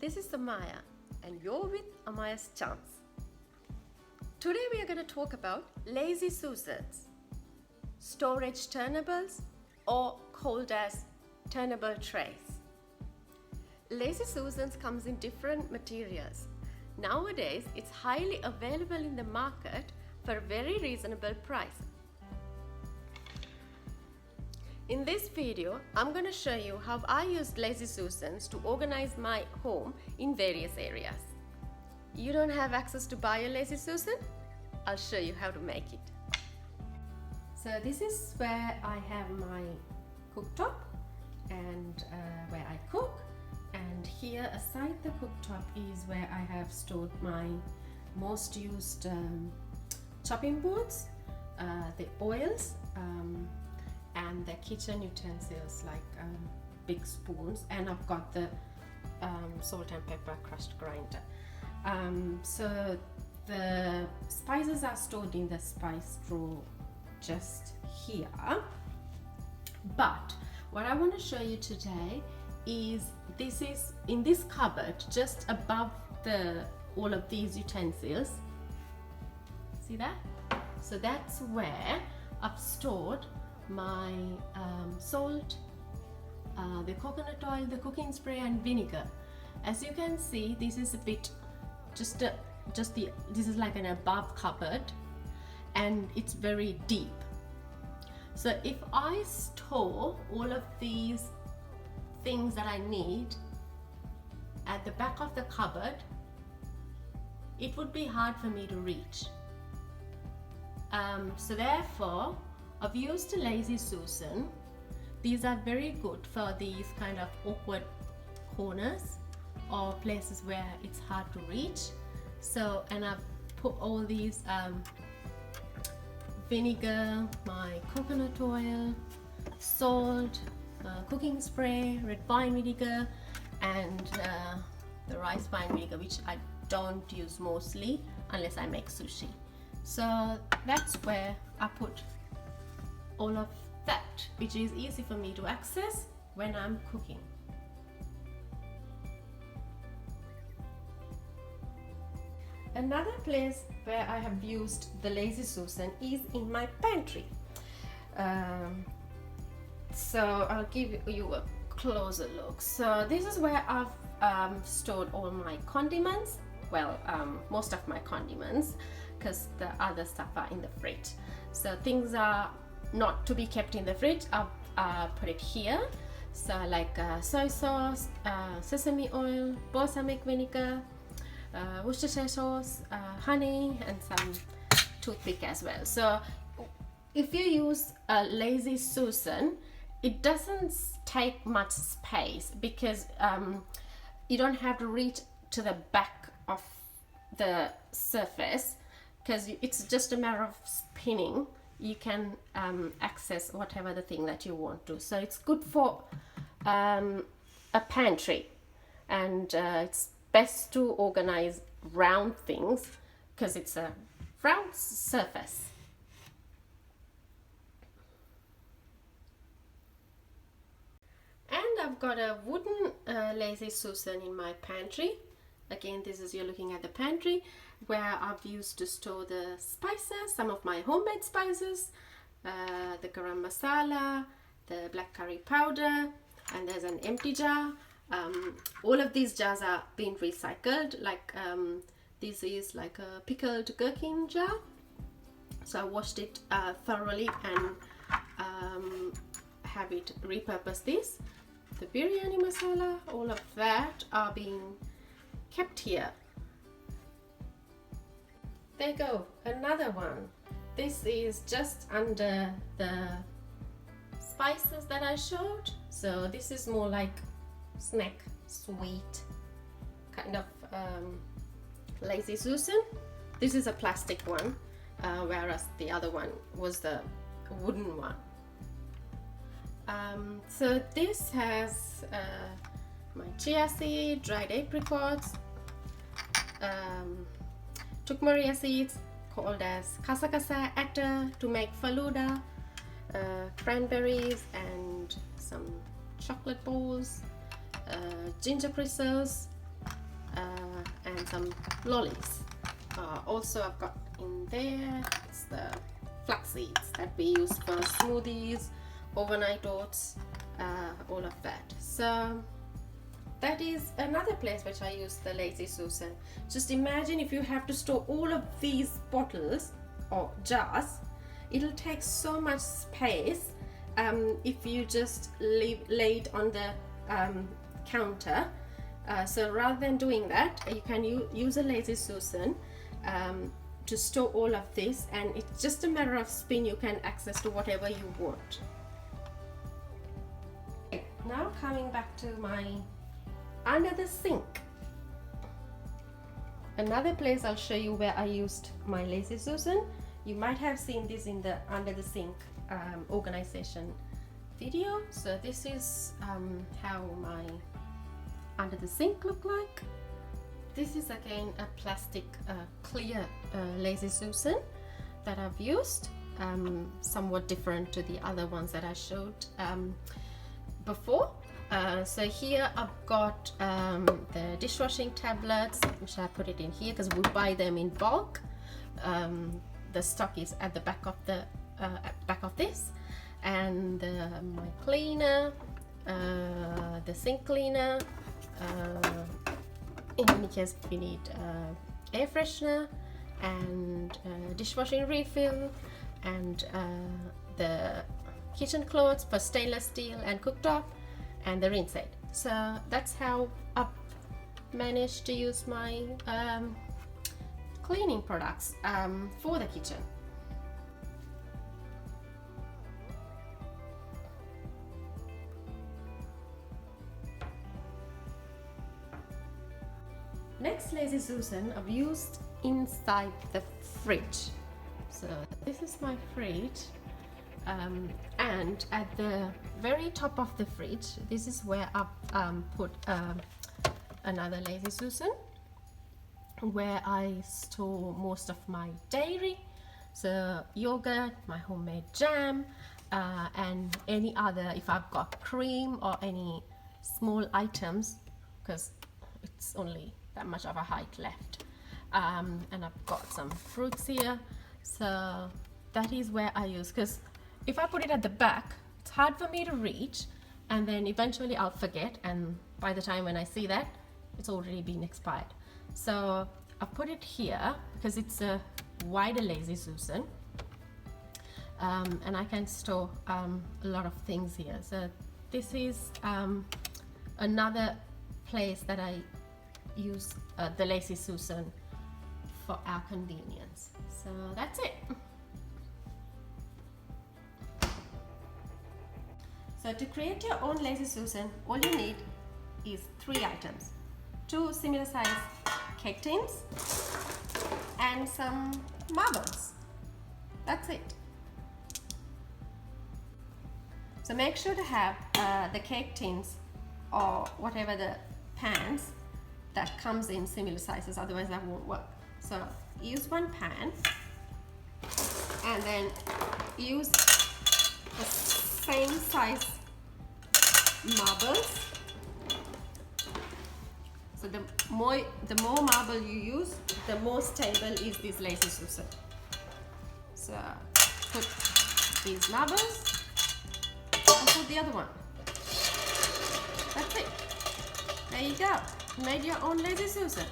this is Amaya and you're with Amaya's Chance. Today we are going to talk about lazy Susans, storage turnables or called as turnable trays. Lazy Susans comes in different materials. Nowadays it's highly available in the market for a very reasonable price. In this video, I'm going to show you how I used lazy Susans to organize my home in various areas. You don't have access to buy a lazy Susan? I'll show you how to make it. So this is where I have my cooktop and where I cook, and here aside the cooktop is where I have stored my most used chopping boards, the oils, and the kitchen utensils like big spoons, and I've got the salt and pepper crushed grinder. So the spices are stored in the spice drawer just here, but what I want to show you today is this is in this cupboard just above all of these utensils. See that? So that's where I've stored my salt, the coconut oil, the cooking spray and vinegar. As you can see, this is a bit this is like an above cupboard and it's very deep. So if I store all of these things that I need at the back of the cupboard, it would be hard for me to reach. So therefore I've used a lazy Susan. These are very good for these kind of awkward corners or places where it's hard to reach. So, and I've put all these vinegar, my coconut oil, salt, cooking spray, red wine vinegar, and the rice wine vinegar, which I don't use mostly unless I make sushi. So that's where I put all of that, which is easy for me to access when I'm cooking. Another place where I have used the lazy Susan is in my pantry. So I'll give you a closer look. So this is where I've stored all my condiments. Well, most of my condiments, because the other stuff are in the fridge. So things are not to be kept in the fridge, I've put it here. So like soy sauce, sesame oil, balsamic vinegar, Worcestershire sauce, honey, and some toothpick as well. So if you use a lazy Susan, it doesn't take much space because you don't have to reach to the back of the surface, because it's just a matter of spinning. You can access whatever the thing that you want to. So it's good for a pantry, and it's best to organize round things because it's a round surface. And I've got a wooden lazy Susan in my pantry. Again, this is, you're looking at the pantry where I've used to store the spices, some of my homemade spices, the garam masala, the black curry powder, and there's an empty jar. All of these jars are being recycled. Like this is like a pickled gherkin jar. So I washed it thoroughly and have it repurpose this. The biryani masala, all of that are being kept here. There you go, another one. This is just under the spices that I showed. So this is more like snack, sweet kind of lazy Susan. This is a plastic one, whereas the other one was the wooden one. So this has my chia seed, dried apricots, tukmaria seeds called as kasa atta to make faluda, cranberries and some chocolate balls, ginger crystals, and some lollies. Also I've got in there, it's the flax seeds that we use for smoothies, overnight oats, all of that. So that is another place which I use the Lazy Susan. Just imagine if you have to store all of these bottles or jars, it'll take so much space if you just lay it on the counter. So rather than doing that, you can use a Lazy Susan to store all of this, and it's just a matter of spin. You can access to whatever you want. Now coming back to my under the sink. Another place I'll show you where I used my Lazy Susan. You might have seen this in the under the sink organization video. So this is how my under the sink look like. This is again a plastic clear Lazy Susan that I've used, somewhat different to the other ones that I showed before. So here I've got the dishwashing tablets, which I put it in here because we buy them in bulk. The stock is at the back of the back of this, and my cleaner, the sink cleaner, in any case we need air freshener, and dishwashing refill, and the kitchen clothes for stainless steel and cooktop, and the rinse aid. So that's how I've managed to use my cleaning products for the kitchen. Next Lazy Susan I've used inside the fridge. So this is my fridge, and at the very top of the fridge, this is where I've put another Lazy Susan, where I store most of my dairy, so yogurt, my homemade jam, and any other, if I've got cream or any small items, because it's only that much of a height left, and I've got some fruits here. So that is where I use, because if I put it at the back, it's hard for me to reach, and then eventually I'll forget, and by the time when I see that, it's already been expired. So I put it here because it's a wider Lazy Susan, and I can store a lot of things here. So this is another place that I use the Lazy Susan for our convenience. So that's it. So to create your own Lazy Susan, all you need is 3 items: 2 similar size cake tins and some marbles. That's it. So make sure to have the cake tins or whatever the pans that comes in similar sizes, otherwise that won't work. So use 1 pan, and then use the same size marbles. So the more marble you use, the more stable is this Lazy Susan. So put these marbles and put the other one. That's it. There you go. You made your own Lazy Susan.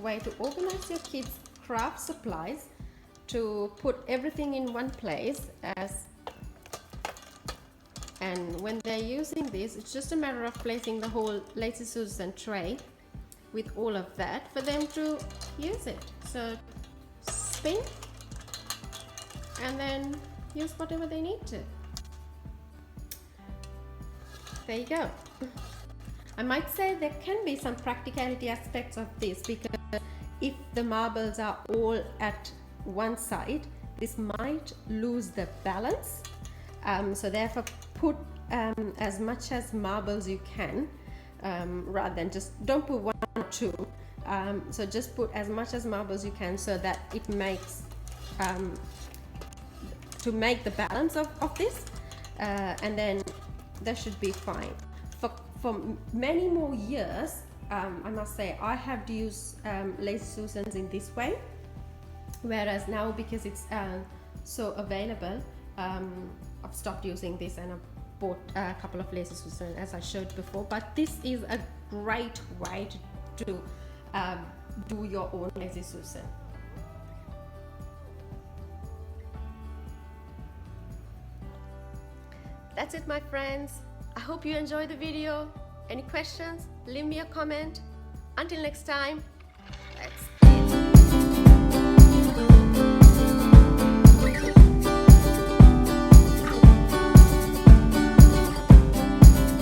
Way to organize your kids' craft supplies, to put everything in one place, and when they're using this, it's just a matter of placing the whole Lazy Susan tray with all of that for them to use it. So spin and then use whatever they need to. There you go. I might say there can be some practicality aspects of this, because if the marbles are all at one side, this might lose the balance. So therefore put as much as marbles you can, rather than just don't put 1 or 2. So just put as much as marbles you can, so that it makes to make the balance of this, and then that should be fine. For many more years, I must say, I have used lazy Susans in this way, whereas now, because it's so available, I've stopped using this, and I've bought a couple of lazy Susans, as I showed before. But this is a great way to do your own lazy Susan. That's it, my friends. I hope you enjoyed the video. Any questions? Leave me a comment. Until next time.